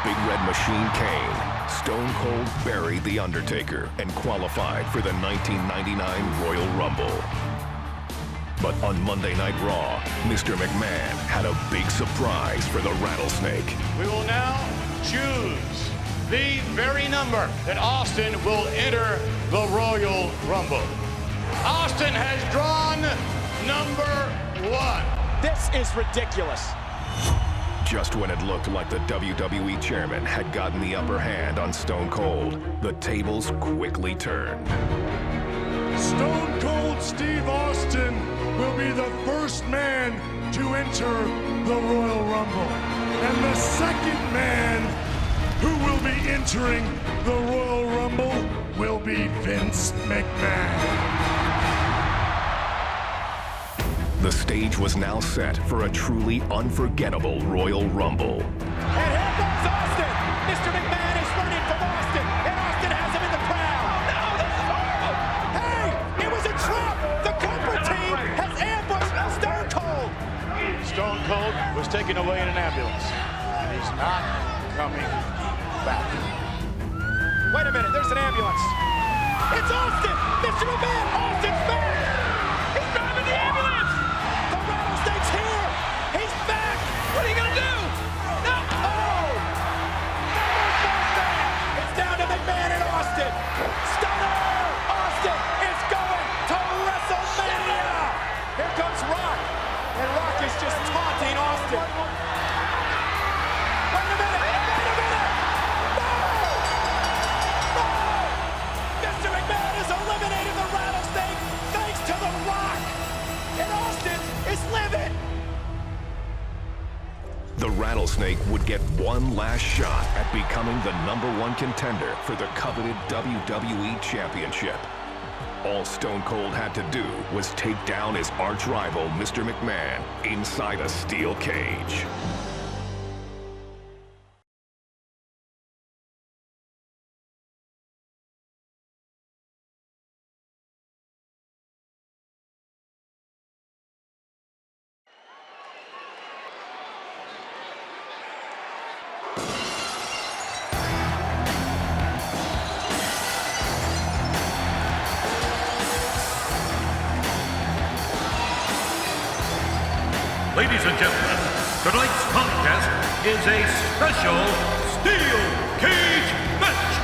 Big Red Machine Kane, Stone Cold buried The Undertaker and qualified for the 1999 Royal Rumble. But on Monday Night Raw, Mr. McMahon had a big surprise for the Rattlesnake. We will now choose the very number that Austin will enter the Royal Rumble. Austin has drawn number 1. This is ridiculous. Just when it looked like the WWE chairman had gotten the upper hand on Stone Cold, the tables quickly turned. Stone Cold Steve Austin will be the first man to enter the Royal Rumble. And the second man who will be entering the Royal Rumble will be Vince McMahon. The stage was now set for a truly unforgettable Royal Rumble. And here comes Austin. Mr. McMahon is running from Austin, and Austin has him in the crowd. No, this is horrible. Hey, it was a trap. The corporate team has ambushed Stone Cold. Stone Cold was taken away in an ambulance, and he's not coming back. Wait a minute, there's an ambulance. It's Austin. Mr. McMahon, Austin's back. He's driving the ambulance. The Rattlesnake's here. He's back. What are you going to do? No. Oh. It's down to McMahon and Austin. Stunner. Austin is going to WrestleMania. Here comes Rock. And Rock is just taunting Austin. Wait a minute. Wait a minute. No. No. Mr. McMahon has eliminated the Rattlesnake thanks to the Rock. And Austin is living. The Rattlesnake would get one last shot at becoming the #1 contender for the coveted WWE Championship. All Stone Cold had to do was take down his arch-rival, Mr. McMahon, inside a steel cage. Ladies and gentlemen, tonight's contest is a special steel cage match.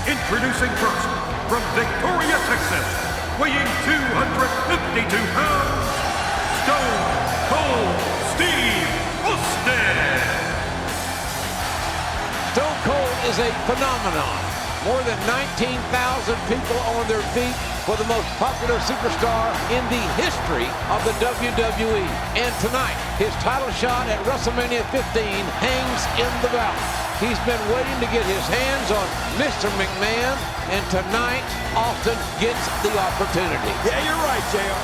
Introducing first, from Victoria, Texas, weighing 252 pounds, Stone Cold Steve Austin. Stone Cold is a phenomenon. More than 19,000 people on their feet for the most popular superstar in the history of the WWE. And tonight, his title shot at WrestleMania 15 hangs in the balance. He's been waiting to get his hands on Mr. McMahon, and tonight, Austin gets the opportunity. Yeah, you're right, JR.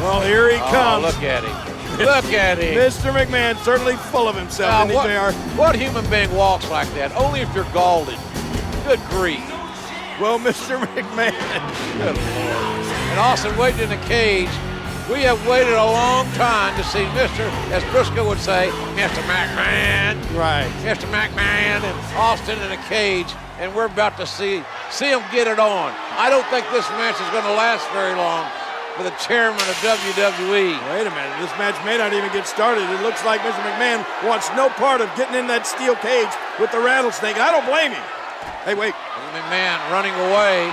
Well, here he comes. Look at him. Look at him. Mr. McMahon certainly full of himself, isn't he, JR? What human being walks like that? Only if you're Golden. Good grief. Well, Mr. McMahon. Good Lord. And Austin waiting in the cage. We have waited a long time to see Mr., as Briscoe would say, Mr. McMahon. Right. Mr. McMahon and Austin in a cage, and we're about to see him get it on. I don't think this match is going to last very long for the chairman of WWE. Wait a minute, this match may not even get started. It looks like Mr. McMahon wants no part of getting in that steel cage with the Rattlesnake. I don't blame him. Hey, wait. McMahon running away.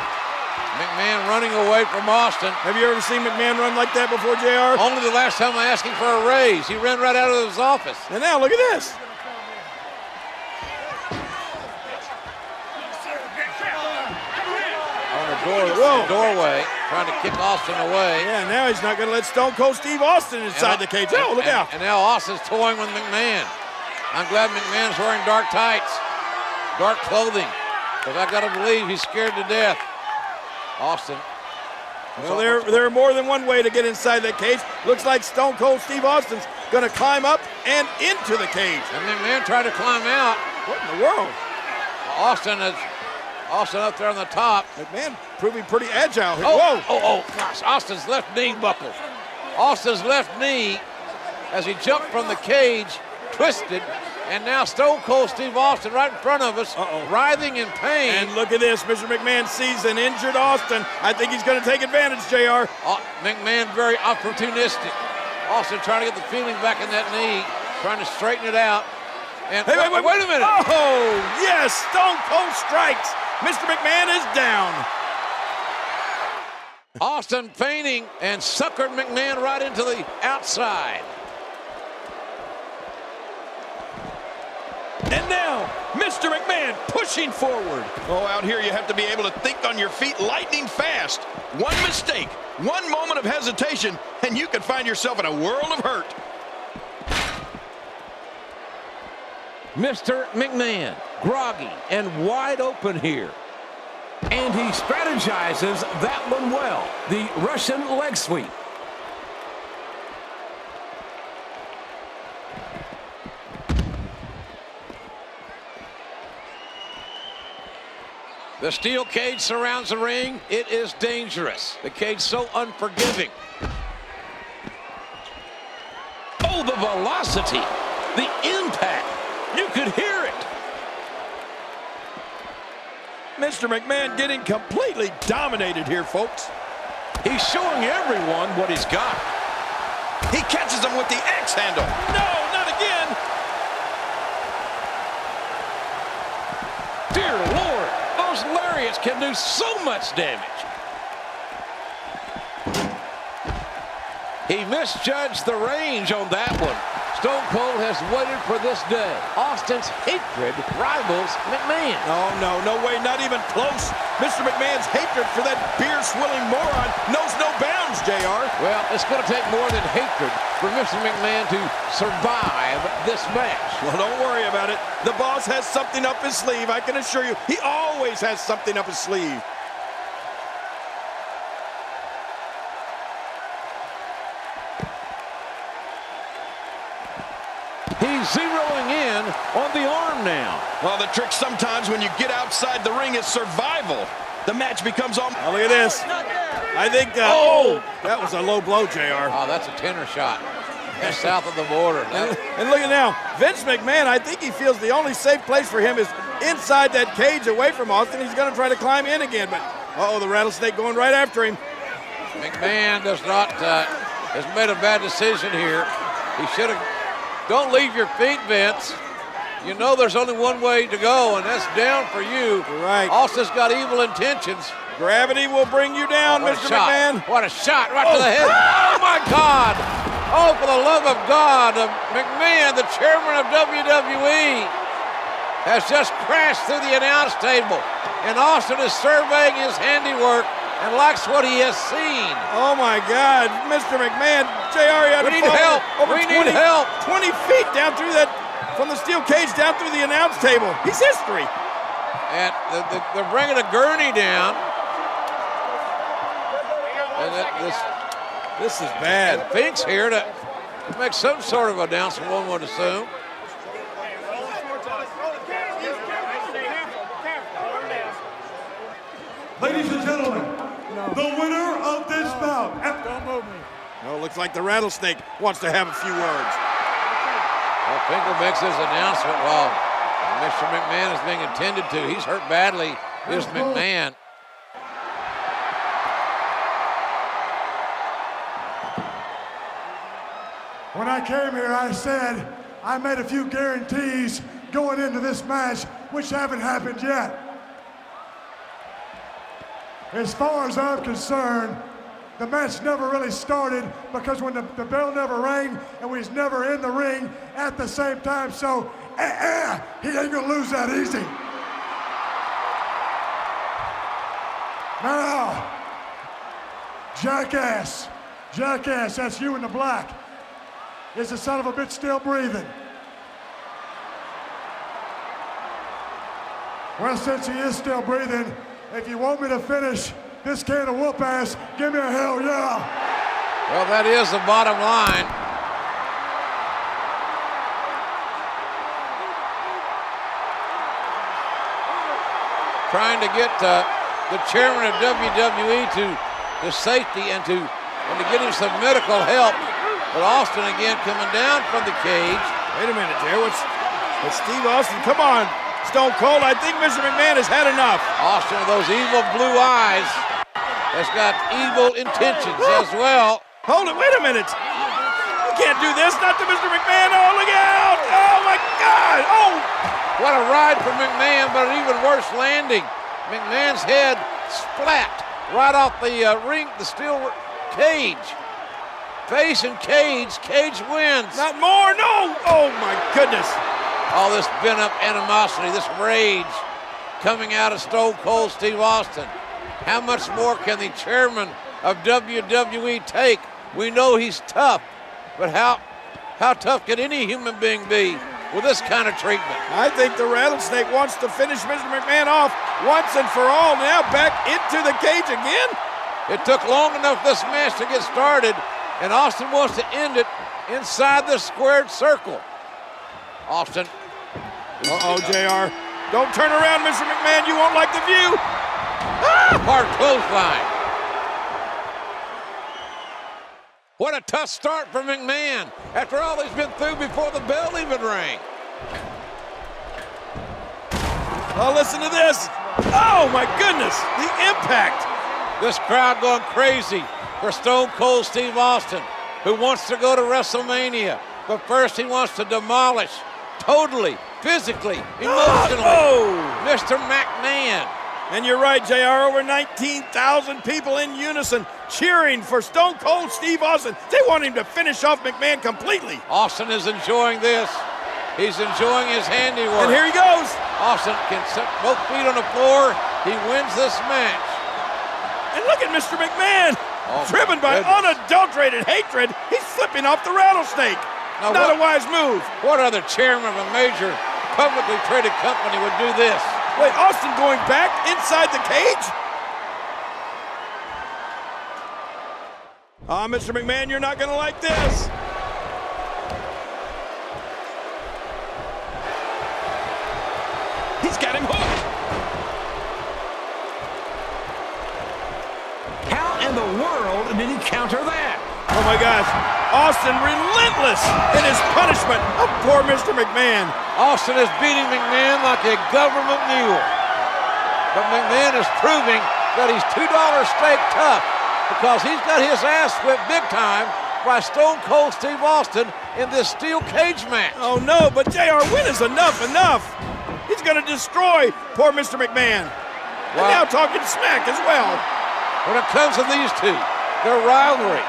McMahon running away from Austin. Have you ever seen McMahon run like that before, JR? Only the last time I asked him for a raise. He ran right out of his office. And now, look at this. On the doorway, trying to kick Austin away. Yeah, now he's not going to let Stone Cold Steve Austin inside the cage. Oh, look out. And now Austin's toying with McMahon. I'm glad McMahon's wearing dark tights, dark clothing, because I got to believe he's scared to death. Austin. Well, there are more than one way to get inside that cage. Looks like Stone Cold Steve Austin's going to climb up and into the cage. And McMahon tried to climb out. What in the world? Austin up there on the top. McMahon proving pretty agile here. Oh, gosh, Austin's left knee buckled. Austin's left knee as he jumped from the cage, twisted, and now Stone Cold Steve Austin right in front of us, writhing in pain. And look at this, Mr. McMahon sees an injured Austin. I think he's going to take advantage, JR. McMahon very opportunistic. Austin trying to get the feeling back in that knee, trying to straighten it out. And hey, wait a minute. Oh, yes, Stone Cold strikes. Mr. McMahon is down. Austin feigning and suckered McMahon right into the outside. And now, Mr. McMahon pushing forward. Oh, out here you have to be able to think on your feet lightning fast. One mistake, one moment of hesitation, and you could find yourself in a world of hurt. Mr. McMahon, groggy and wide open here. And he strategizes that one well. The Russian leg sweep. The steel cage surrounds the ring. It is dangerous. The cage so unforgiving. Oh, the velocity, the impact. You could hear it. Mr. McMahon getting completely dominated here, folks. He's showing everyone what he's got. He catches him with the X handle. No, not again. Dear Lord, those lariats can do so much damage. He misjudged the range on that one. Stone Cold has waited for this day. Austin's hatred rivals McMahon. Oh, no way, not even close. Mr. McMahon's hatred for that beer-swilling moron knows no bounds, JR. Well, it's going to take more than hatred for Mr. McMahon to survive this match. Well, don't worry about it. The boss has something up his sleeve, I can assure you. He always has something up his sleeve. He's zeroing in on the arm now. Well, the trick sometimes when you get outside the ring is survival. The match becomes all... Oh, look at this. I think, that was a low blow, JR. Oh, that's a tenor shot. That's south of the border. And look at now, Vince McMahon, I think he feels the only safe place for him is inside that cage away from Austin. He's going to try to climb in again, but, the rattlesnake going right after him. McMahon has made a bad decision here. He should have... Don't leave your feet, Vince. You know there's only one way to go, and that's down for you. Right. Austin's got evil intentions. Gravity will bring you down, Mr. McMahon. What a shot right to the head. Oh, my God. Oh, for the love of God. McMahon, the chairman of WWE, has just crashed through the announce table, and Austin is surveying his handiwork and likes what he has seen. Oh, my God. Mr. McMahon, JR, we need help. We need help. 20 feet down through that, from the steel cage down through the announce table. He's history. And they're bringing a gurney down. And this is bad. Fink's here to make some sort of announcement, one would assume. Ladies and gentlemen, the winner of this bout. Don't move me. Well, looks like the rattlesnake wants to have a few words. Well, Finkel makes his announcement while Mr. McMahon is being attended to. He's hurt badly, is McMahon. When I came here, I said I made a few guarantees going into this match, which haven't happened yet. As far as I'm concerned, the match never really started because when the bell never rang and we was never in the ring at the same time, so he ain't gonna lose that easy. Now, jackass, that's you in the black. Is the son of a bitch still breathing? Well, since he is still breathing, if you want me to finish this can of whoop ass, give me a hell yeah. Well, that is the bottom line. Trying to get the chairman of WWE to safety and to get him some medical help. But Austin again coming down from the cage. Wait a minute, Jerry. What's Steve Austin? Come on, Stone Cold. I think Mr. McMahon has had enough. Austin with those evil blue eyes has got evil intentions as well. Hold it. Wait a minute. You can't do this. Not to Mr. McMahon. Oh, look out. Oh, my God. Oh. What a ride for McMahon, but an even worse landing. McMahon's head splat right off the ring, the steel cage. Face and cage. Cage wins. Not more. No. Oh, my goodness. All this pent-up animosity, this rage coming out of Stone Cold Steve Austin. How much more can the chairman of WWE take? We know he's tough, but how tough can any human being be with this kind of treatment? I think the Rattlesnake wants to finish Mr. McMahon off once and for all. Now back into the cage again. It took long enough this match to get started, and Austin wants to end it inside the squared circle. Austin. Uh-oh, JR. Don't turn around, Mr. McMahon. You won't like the view. Ah! Hard clothesline. What a tough start for McMahon after all he's been through before the bell even rang. Oh, listen to this. Oh, my goodness. The impact. This crowd going crazy for Stone Cold Steve Austin, who wants to go to WrestleMania. But first he wants to demolish totally, physically, emotionally, Mr. McMahon. And you're right, JR. Over 19,000 people in unison cheering for Stone Cold Steve Austin. They want him to finish off McMahon completely. Austin is enjoying this. He's enjoying his handiwork. And here he goes. Austin can set both feet on the floor. He wins this match. And look at Mr. McMahon. Driven by unadulterated hatred, he's flipping off the Rattlesnake. Now Not a wise move. What other chairman of a major publicly traded company would do this? Wait, Austin going back inside the cage? Mr. McMahon, you're not going to like this. He's got him hooked. How in the world did he counter that? Oh my gosh. Austin relentless in his punishment of poor Mr. McMahon. Austin is beating McMahon like a government mule. But McMahon is proving that he's $2 steak tough because he's got his ass whipped big time by Stone Cold Steve Austin in this steel cage match. Oh no, but JR, when is enough? He's going to destroy poor Mr. McMahon. And now talking smack as well. When it comes to these two, their rivalry,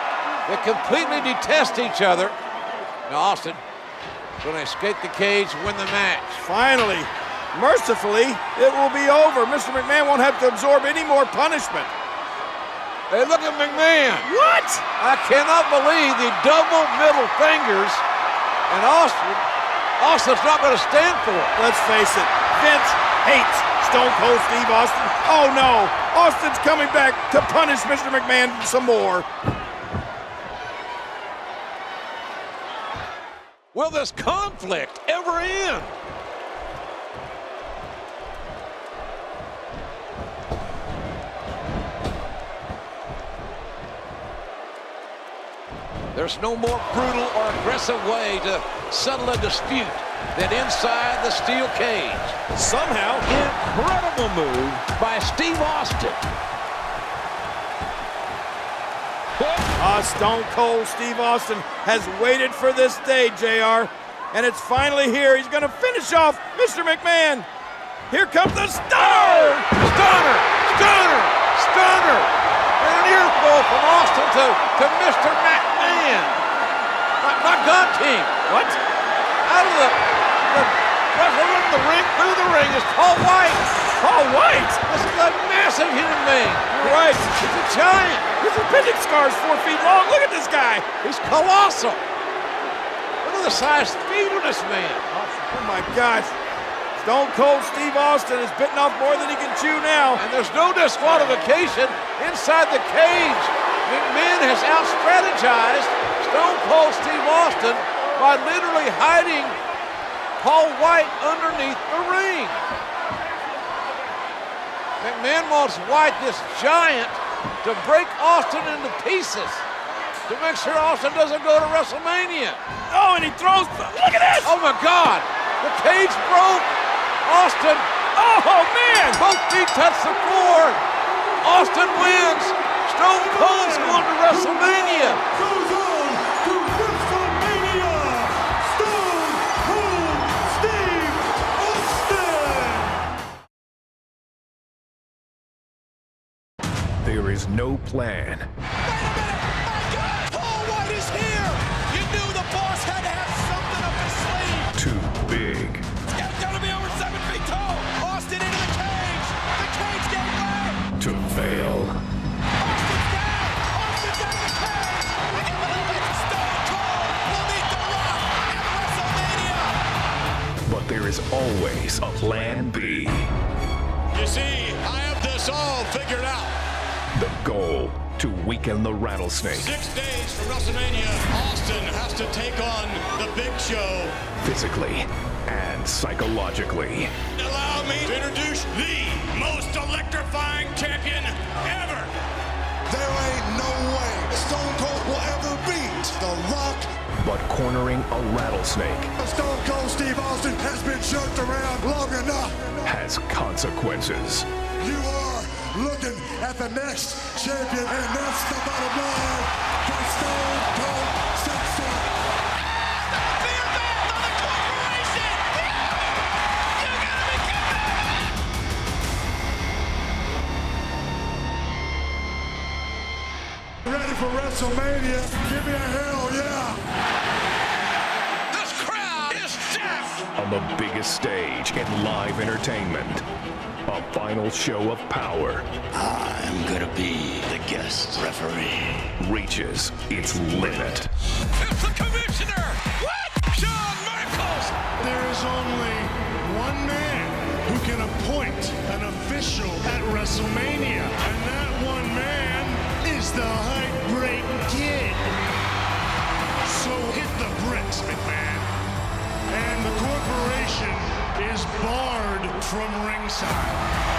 they completely detest each other. Now Austin going to escape the cage, win the match. Finally, mercifully, it will be over. Mr. McMahon won't have to absorb any more punishment. Hey, look at McMahon. What? I cannot believe the double middle fingers, and Austin's not going to stand for it. Let's face it, Vince hates Stone Cold Steve Austin. Oh no, Austin's coming back to punish Mr. McMahon some more. Will this conflict ever end? There's no more brutal or aggressive way to settle a dispute than inside the steel cage. Somehow, Incredible move by Steve Austin. Stone Cold Steve Austin has waited for this day, JR, and it's finally here. He's going to finish off Mr. McMahon. Here comes the stunner! Stunner! And an earful from Austin to Mr. McMahon. My gun team. What? Out of the ring, through the ring is Paul White. Paul White? This is a massive human being. Right. He's a giant. His appendix scar is 4 feet long. Look at this guy. He's colossal. Look at the size speed of this man. Oh my gosh. Stone Cold Steve Austin has bitten off more than he can chew now. And there's no disqualification inside the cage. McMahon has out-strategized Stone Cold Steve Austin by literally hiding Paul White underneath the ring. McMahon wants White, this giant, to break Austin into pieces, to make sure Austin doesn't go to WrestleMania. Oh, and he throws. Look at this! Oh, my God. The cage broke. Austin. Oh, man! Both feet touch the floor. Austin wins. Stone Cold's going to WrestleMania. Goes on to WrestleMania. Stone Cold Steve Austin. There is no plan. Wait a minute! My God! Paul White is here! You knew the boss had to have something up his sleeve! Too big. It's got to be over 7 feet tall! Austin into the cage! The cage gave way! To fail. Austin's down! Austin's out of the cage! I can't believe it! Stone Cold will meet The Rock at WrestleMania! But there is always a plan B. You see, I have this all figured out. The goal, to weaken the Rattlesnake. 6 days from WrestleMania, Austin has to take on the Big Show. Physically and psychologically. Allow me to introduce the most electrifying champion ever. There ain't no way Stone Cold will ever beat The Rock. But cornering a rattlesnake Stone Cold Steve Austin has been jerked around long enough. has consequences. You are looking at the next champion, and that's the bottom line. The Stone Cold Sensei. Beer bag on the corporation! You gotta be kidding me! Ready for WrestleMania? Give me a hell yeah. This crowd is deaf. On the biggest stage in live entertainment. A final show of power I'm gonna be the guest referee. reaches its limit. It's the commissioner. What? Shawn Michaels. There is only one man who can appoint an official at WrestleMania, and that one man is the Heartbreak Kid. So hit the bricks, McMahon. And the corporation is barred from ringside.